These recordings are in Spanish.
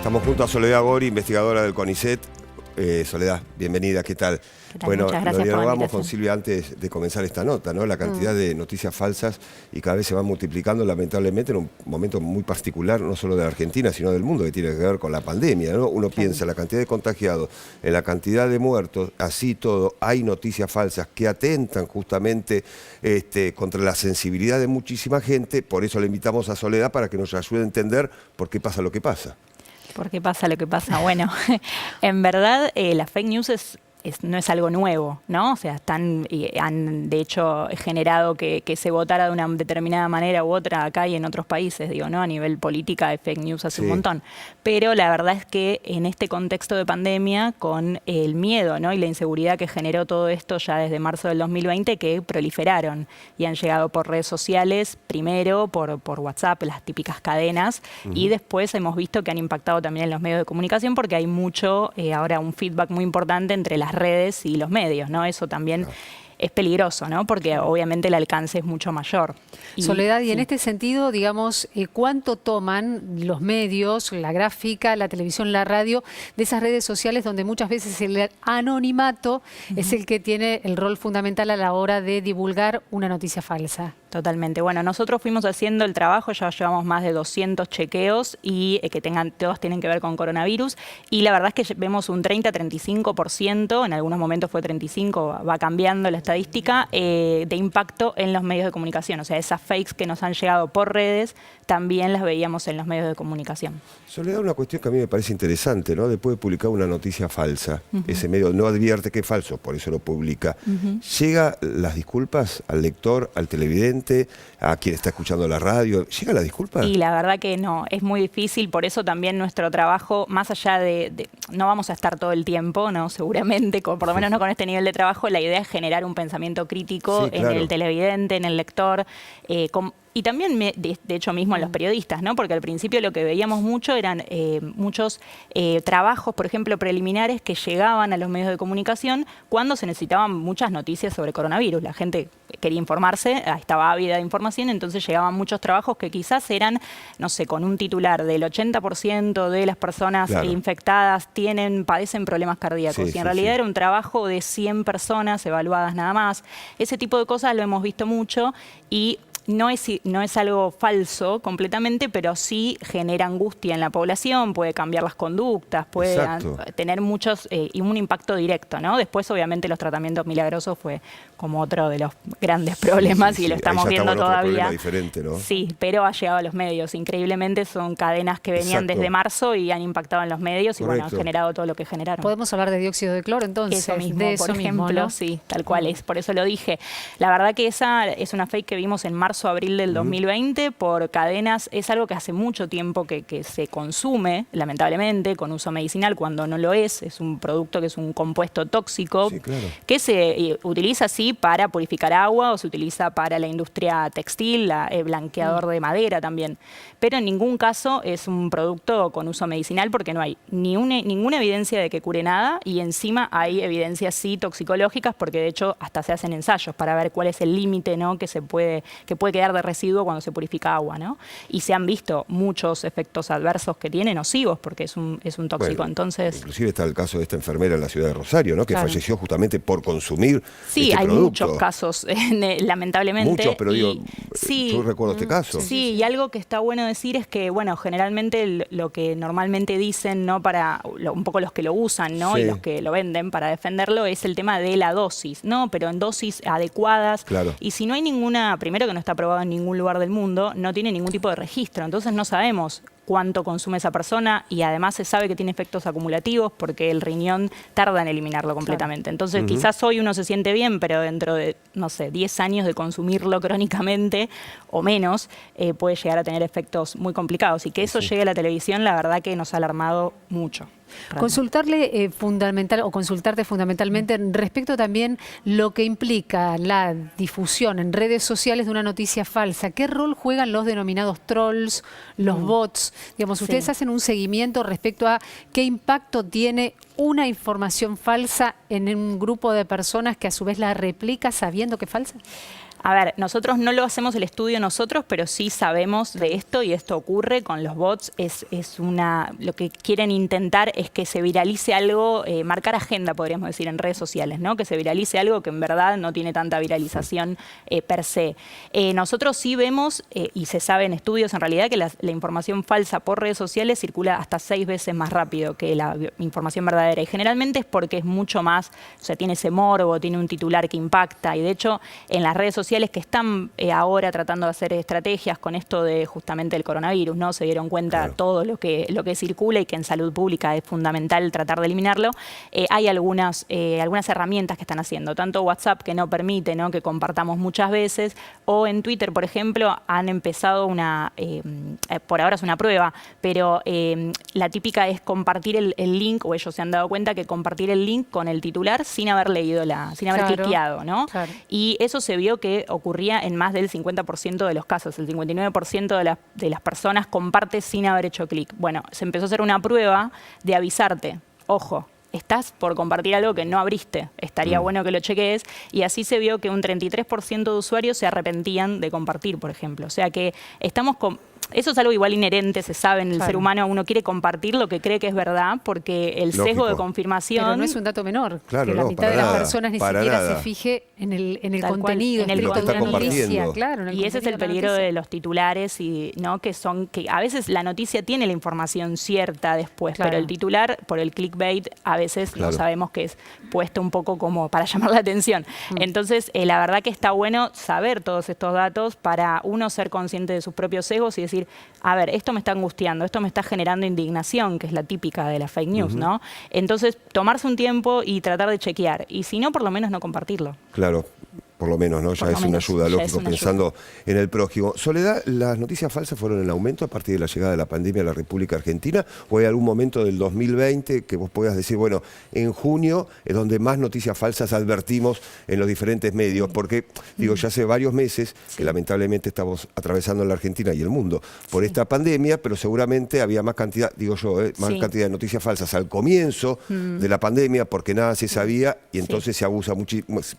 Estamos junto a Soledad Gori, investigadora del CONICET. Soledad, bienvenida, ¿qué tal? ¿Qué tal? Bueno, Muchas lo gracias por la dialogamos con invitación. Silvia antes de comenzar esta nota, ¿no? La cantidad de noticias falsas y cada vez se van multiplicando, lamentablemente, en un momento muy particular, no solo de la Argentina, sino del mundo, que tiene que ver con la pandemia, ¿no? Uno piensa en la cantidad de contagiados, en la cantidad de muertos, así todo, hay noticias falsas que atentan justamente contra la sensibilidad de muchísima gente. Por eso le invitamos a Soledad para que nos ayude a entender por qué pasa lo que pasa. ¿Por qué pasa lo que pasa? Bueno, en verdad la fake news no es algo nuevo, ¿no? O sea, han de hecho generado que se votara de una determinada manera u otra acá y en otros países, digo, ¿no? A nivel política de fake news hace un montón. Pero la verdad es que en este contexto de pandemia, con el miedo, ¿no? Y la inseguridad que generó todo esto ya desde marzo del 2020, que proliferaron y han llegado por redes sociales, primero por WhatsApp, las típicas cadenas, y después hemos visto que han impactado también en los medios de comunicación porque hay mucho, ahora un feedback muy importante entre las redes y los medios, ¿no? Eso también es peligroso, ¿no? Porque obviamente el alcance es mucho mayor. Soledad, y en este sentido, digamos, ¿cuánto toman los medios, la gráfica, la televisión, la radio, de esas redes sociales donde muchas veces el anonimato es el que tiene el rol fundamental a la hora de divulgar una noticia falsa? Totalmente. Bueno, nosotros fuimos haciendo el trabajo, ya llevamos más de 200 chequeos y todos tienen que ver con coronavirus, y la verdad es que vemos un 30-35%, en algunos momentos fue 35%, va cambiando la estadística, de impacto en los medios de comunicación. O sea, esas fakes que nos han llegado por redes también las veíamos en los medios de comunicación. Soledad, una cuestión que a mí me parece interesante, ¿no? Después de publicar una noticia falsa, ese medio no advierte que es falso, por eso lo publica. ¿Llega las disculpas al lector, al televidente, a quien está escuchando la radio? ¿Llega la disculpa? Y la verdad que no, es muy difícil, por eso también nuestro trabajo, más allá no vamos a estar todo el tiempo, ¿no? Seguramente, por lo menos no con este nivel de trabajo, la idea es generar un pensamiento crítico en el televidente, en el lector, y también, de hecho, mismo en los periodistas, ¿no? Porque al principio lo que veíamos mucho eran muchos trabajos, por ejemplo, preliminares que llegaban a los medios de comunicación cuando se necesitaban muchas noticias sobre coronavirus. La gente quería informarse, estaba ávida de información, entonces llegaban muchos trabajos que quizás eran, no sé, con un titular del 80% de las personas infectadas padecen problemas cardíacos. Y en realidad era un trabajo de 100 personas evaluadas nada más. Ese tipo de cosas lo hemos visto mucho y no es algo falso completamente, pero sí genera angustia en la población, puede cambiar las conductas, puede tener un impacto directo, ¿no? Después, obviamente, los tratamientos milagrosos fue como otro de los grandes problemas y lo estamos viendo todavía. Diferente, ¿no? Sí, pero ha llegado a los medios. Increíblemente son cadenas que venían desde marzo y han impactado en los medios y bueno, han generado todo lo que generaron. ¿Podemos hablar de dióxido de cloro entonces? Eso mismo, por ejemplo, ¿no? Sí, tal cual es, por eso lo dije. La verdad que esa es una fake que vimos en marzo-abril del 2020 por cadenas. Es algo que hace mucho tiempo que se consume, lamentablemente, con uso medicinal cuando no lo es. Es un producto que es un compuesto tóxico que se utiliza así para purificar agua o se utiliza para la industria textil, blanqueador de madera también. Pero en ningún caso es un producto con uso medicinal porque no hay ninguna evidencia de que cure nada y encima hay evidencias sí toxicológicas porque de hecho hasta se hacen ensayos para ver cuál es el límite, ¿no? que puede quedar de residuo cuando se purifica agua, ¿no? Y se han visto muchos efectos adversos que tiene, nocivos, porque es un tóxico. Bueno, entonces, inclusive está el caso de esta enfermera en la ciudad de Rosario, ¿no? Que falleció justamente por consumir hay producto. Muchos casos, lamentablemente. Muchos, pero digo, yo recuerdo este caso. Sí, y algo que está bueno decir es que, bueno, generalmente lo que normalmente dicen, ¿no? Un poco los que lo usan, ¿no? Y los que lo venden para defenderlo, es el tema de la dosis, ¿no? Pero en dosis adecuadas. Y si no hay primero que no está aprobado en ningún lugar del mundo, no tiene ningún tipo de registro, entonces no sabemos cuánto consume esa persona y además se sabe que tiene efectos acumulativos porque el riñón tarda en eliminarlo completamente. Entonces quizás hoy uno se siente bien, pero dentro de, no sé, 10 años de consumirlo crónicamente o menos, puede llegar a tener efectos muy complicados. Y que eso llegue a la televisión, la verdad que nos ha alarmado mucho. Consultarte fundamentalmente respecto también lo que implica la difusión en redes sociales de una noticia falsa. ¿Qué rol juegan los denominados trolls, los bots? Digamos, ustedes hacen un seguimiento respecto a qué impacto tiene una información falsa en un grupo de personas que a su vez la replica sabiendo que es falsa. A ver, nosotros no lo hacemos el estudio nosotros, pero sí sabemos de esto y esto ocurre con los bots. Lo que quieren intentar es que se viralice algo, marcar agenda, podríamos decir, en redes sociales, ¿no? Que se viralice algo que en verdad no tiene tanta viralización per se. Nosotros sí vemos, y se sabe en estudios en realidad, que la información falsa por redes sociales circula hasta 6 veces más rápido que la información verdadera. Y generalmente es porque es mucho más, o sea, tiene ese morbo, tiene un titular que impacta. Y de hecho, en las redes sociales que están ahora tratando de hacer estrategias con esto de justamente el coronavirus, ¿no? Se dieron cuenta todo lo que circula y que en salud pública es fundamental tratar de eliminarlo. Hay algunas herramientas que están haciendo, tanto WhatsApp, que no permite, ¿no?, que compartamos muchas veces, o en Twitter, por ejemplo, han empezado por ahora es una prueba, pero la típica es compartir el link, o ellos se han dado cuenta que compartir el link con el titular sin haber leído sin haber cliqueado, ¿no? Claro. Y eso se vio que ocurría en más del 50% de los casos. El 59% de las personas comparte sin haber hecho clic. Bueno, se empezó a hacer una prueba de avisarte. Ojo, estás por compartir algo que no abriste. Estaría bueno que lo chequees. Y así se vio que un 33% de usuarios se arrepentían de compartir, por ejemplo. O sea que estamos eso es algo igual inherente, se sabe en el ser humano. Uno quiere compartir lo que cree que es verdad, porque el sesgo de confirmación... Pero no es un dato menor, claro, que la mitad de las personas ni siquiera se fije en el contenido, en el de una noticia. Claro, y ese es el peligro de los titulares, ¿no? que a veces la noticia tiene la información cierta después, pero el titular, por el clickbait, a veces no sabemos que es puesto un poco como para llamar la atención. Entonces, la verdad que está bueno saber todos estos datos para uno ser consciente de sus propios sesgos y decir, a ver, esto me está angustiando, esto me está generando indignación, que es la típica de la fake news, ¿no? Entonces, tomarse un tiempo y tratar de chequear. Y si no, por lo menos no compartirlo. Claro. Por lo menos, ¿no? Ya es una ayuda, lógico, pensando en el prójimo. Soledad, ¿las noticias falsas fueron en aumento a partir de la llegada de la pandemia a la República Argentina? ¿O hay algún momento del 2020 que vos puedas decir, bueno, en junio es donde más noticias falsas advertimos en los diferentes medios? Porque, digo, ya hace varios meses que lamentablemente estamos atravesando en la Argentina y el mundo por esta pandemia, pero seguramente había más cantidad, digo yo, más cantidad de noticias falsas al comienzo de la pandemia porque nada se sabía y entonces se abusa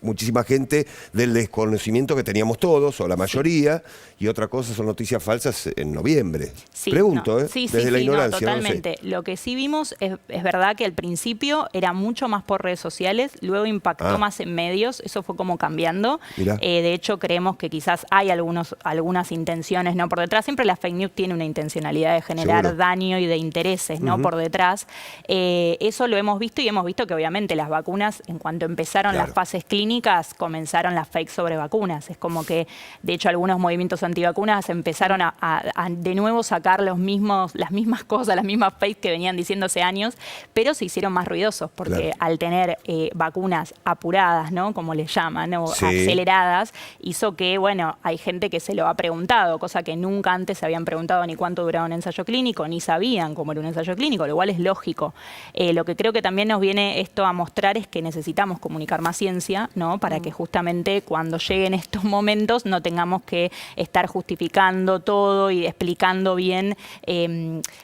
muchísima gente del desconocimiento que teníamos todos, o la mayoría, y otra cosa son noticias falsas en noviembre. Pregunto, desde la ignorancia. Totalmente. No sé. Lo que sí vimos es verdad que al principio era mucho más por redes sociales, luego impactó más en medios, eso fue como cambiando. De hecho, creemos que quizás hay algunas intenciones, ¿no?, por detrás. Siempre la fake news tiene una intencionalidad de generar daño y de intereses, ¿no?, por detrás. Eso lo hemos visto y hemos visto que obviamente las vacunas, en cuanto empezaron las fases clínicas, comenzaron las fake sobre vacunas. Es como que, de hecho, algunos movimientos antivacunas empezaron a de nuevo sacar las mismas cosas, las mismas fakes que venían diciendo hace años, pero se hicieron más ruidosos, porque al tener vacunas apuradas, ¿no?, como les llaman, o aceleradas, hizo que, bueno, hay gente que se lo ha preguntado, cosa que nunca antes se habían preguntado ni cuánto duraba un ensayo clínico, ni sabían cómo era un ensayo clínico, lo cual es lógico. Lo que creo que también nos viene esto a mostrar es que necesitamos comunicar más ciencia, ¿no?, para que justamente cuando lleguen estos momentos no tengamos que estar justificando todo y explicando bien,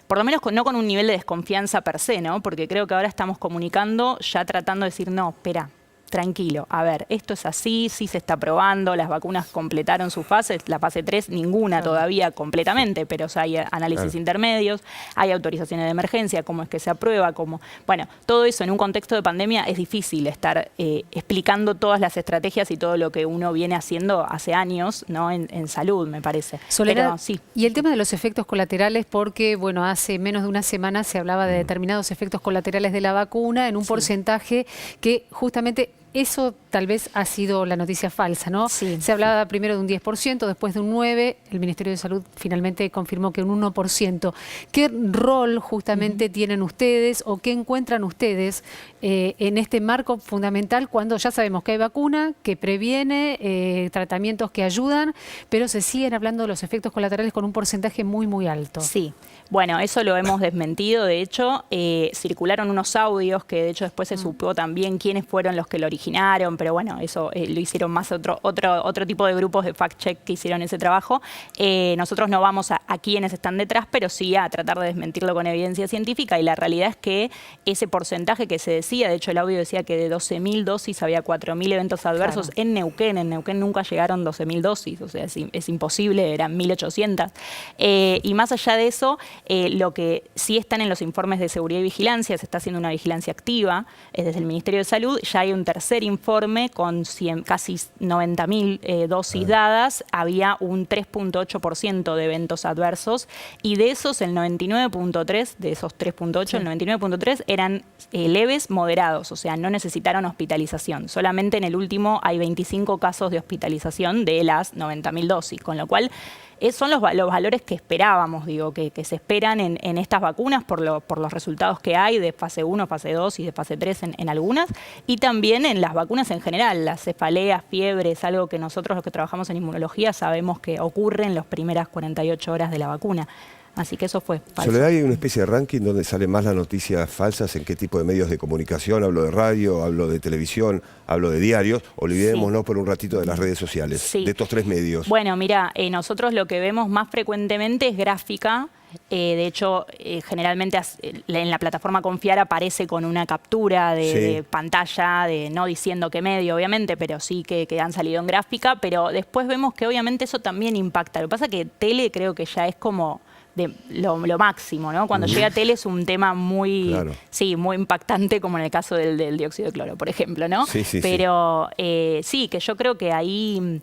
por lo menos no con un nivel de desconfianza per se, ¿no? Porque creo que ahora estamos comunicando ya tratando de decir, no, espera, tranquilo, a ver, esto es así, sí se está probando, las vacunas completaron sus fases, la fase 3 ninguna todavía completamente, pero hay análisis intermedios, hay autorizaciones de emergencia, cómo es que se aprueba, bueno, todo eso en un contexto de pandemia es difícil estar explicando todas las estrategias y todo lo que uno viene haciendo hace años, ¿no?, en salud, me parece. Soledad, y el tema de los efectos colaterales, porque, bueno, hace menos de una semana se hablaba de determinados efectos colaterales de la vacuna en un porcentaje que justamente eso tal vez ha sido la noticia falsa, ¿no? Se hablaba primero de un 10%, después de un 9%, el Ministerio de Salud finalmente confirmó que un 1%. ¿Qué rol justamente tienen ustedes o qué encuentran ustedes en este marco fundamental cuando ya sabemos que hay vacuna, que previene, tratamientos que ayudan, pero se siguen hablando de los efectos colaterales con un porcentaje muy, muy alto? Sí. Bueno, eso lo hemos desmentido. De hecho, circularon unos audios que de hecho después se supo también quiénes fueron los que lo originaron originaron, pero bueno, eso lo hicieron más otro tipo de grupos de fact-check que hicieron ese trabajo. Nosotros no vamos a quienes están detrás, pero sí a tratar de desmentirlo con evidencia científica, y la realidad es que ese porcentaje que se decía, de hecho el audio decía que de 12.000 dosis había 4.000 eventos adversos en Neuquén. En Neuquén nunca llegaron 12.000 dosis, o sea, es imposible, eran 1.800. Y más allá de eso, lo que sí están en los informes de seguridad y vigilancia, se está haciendo una vigilancia activa desde el Ministerio de Salud, ya hay un tercer informe con casi 90.000 dosis dadas, había un 3.8% de eventos adversos, y de esos el 99.3, de esos 3.8, el 99.3 eran leves, moderados, o sea, no necesitaron hospitalización. Solamente en el último hay 25 casos de hospitalización de las 90.000 dosis, con lo cual son los valores que esperábamos, digo, que se esperan en estas vacunas por los resultados que hay de fase 1, fase 2 y de fase 3 en algunas, y también en las vacunas en general. Las cefaleas, fiebre, es algo que nosotros los que trabajamos en inmunología sabemos que ocurre en las primeras 48 horas de la vacuna. Así que eso fue falso. Soledad, ¿hay una especie de ranking donde salen más las noticias falsas? ¿En qué tipo de medios de comunicación? Hablo de radio, hablo de televisión, hablo de diarios. Olvidémonos por un ratito de las redes sociales, de estos tres medios. Bueno, mira, nosotros lo que vemos más frecuentemente es gráfica. De hecho, generalmente en la plataforma Confiar aparece con una captura de pantalla, no diciendo qué medio, obviamente, pero sí que han salido en gráfica. Pero después vemos que obviamente eso también impacta. Lo que pasa es que tele creo que ya es como lo máximo, ¿no? Cuando llega a tele es un tema muy, muy impactante, como en el caso del dióxido de cloro, por ejemplo, ¿no? Pero sí, que yo creo que ahí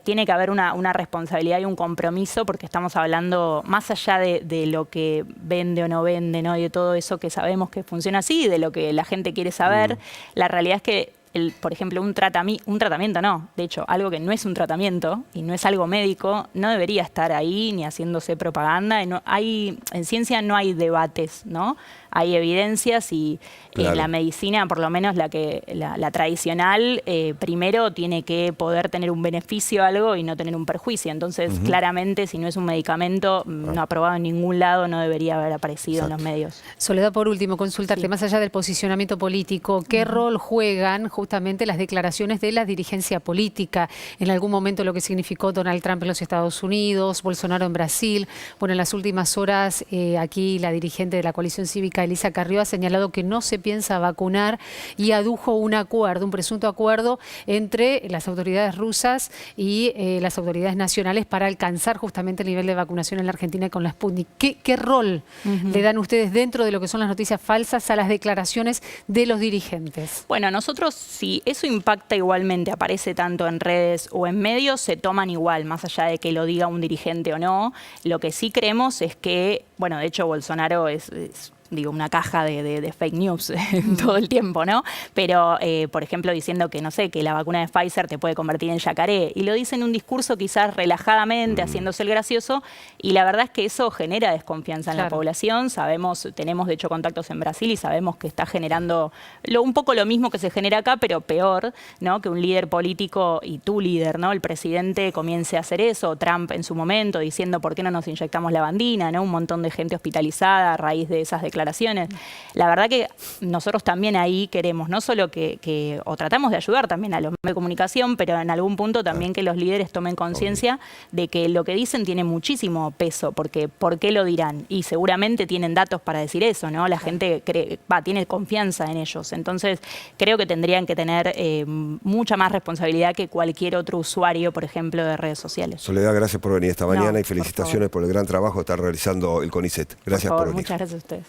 tiene que haber una responsabilidad y un compromiso, porque estamos hablando más allá de lo que vende o no vende, ¿no? Y de todo eso que sabemos que funciona así, de lo que la gente quiere saber. La realidad es que por ejemplo, un tratamiento no. De hecho, algo que no es un tratamiento y no es algo médico, no debería estar ahí ni haciéndose propaganda. En ciencia no hay debates, ¿no? Hay evidencias y en la medicina, por lo menos la tradicional, primero tiene que poder tener un beneficio a algo y no tener un perjuicio. Entonces, claramente, si no es un medicamento no aprobado en ningún lado, no debería haber aparecido en los medios. Soledad, por último, consultarte, más allá del posicionamiento político, ¿qué rol juegan justamente las declaraciones de la dirigencia política? En algún momento lo que significó Donald Trump en los Estados Unidos, Bolsonaro en Brasil. Bueno, en las últimas horas aquí la dirigente de la coalición cívica, Elisa Carrió, ha señalado que no se piensa vacunar y adujo un presunto acuerdo entre las autoridades rusas y las autoridades nacionales para alcanzar justamente el nivel de vacunación en la Argentina con la Sputnik. ¿Qué rol le dan ustedes dentro de lo que son las noticias falsas a las declaraciones de los dirigentes? Bueno, nosotros, si eso impacta igualmente, aparece tanto en redes o en medios, se toman igual, más allá de que lo diga un dirigente o no. Lo que sí creemos es que, bueno, de hecho Bolsonaro es una caja de fake news todo el tiempo, ¿no? Pero, por ejemplo, diciendo que, no sé, que la vacuna de Pfizer te puede convertir en yacaré. Y lo dice en un discurso quizás relajadamente, haciéndose el gracioso. Y la verdad es que eso genera desconfianza en la población. Tenemos de hecho contactos en Brasil y sabemos que está generando un poco lo mismo que se genera acá, pero peor, ¿no? Que un líder político y tu líder, ¿no? El presidente comience a hacer eso. Trump en su momento diciendo por qué no nos inyectamos la bandina, ¿no? Un montón de gente hospitalizada a raíz de esas declaraciones. La verdad que nosotros también ahí queremos, no solo o tratamos de ayudar también a los medios de comunicación, pero en algún punto también que los líderes tomen conciencia de que lo que dicen tiene muchísimo peso, porque ¿por qué lo dirán? Y seguramente tienen datos para decir eso, ¿no? La gente tiene confianza en ellos. Entonces, creo que tendrían que tener mucha más responsabilidad que cualquier otro usuario, por ejemplo, de redes sociales. Soledad, gracias por venir esta mañana y felicitaciones por el gran trabajo que está realizando el CONICET. Gracias por venir. Muchas gracias a ustedes.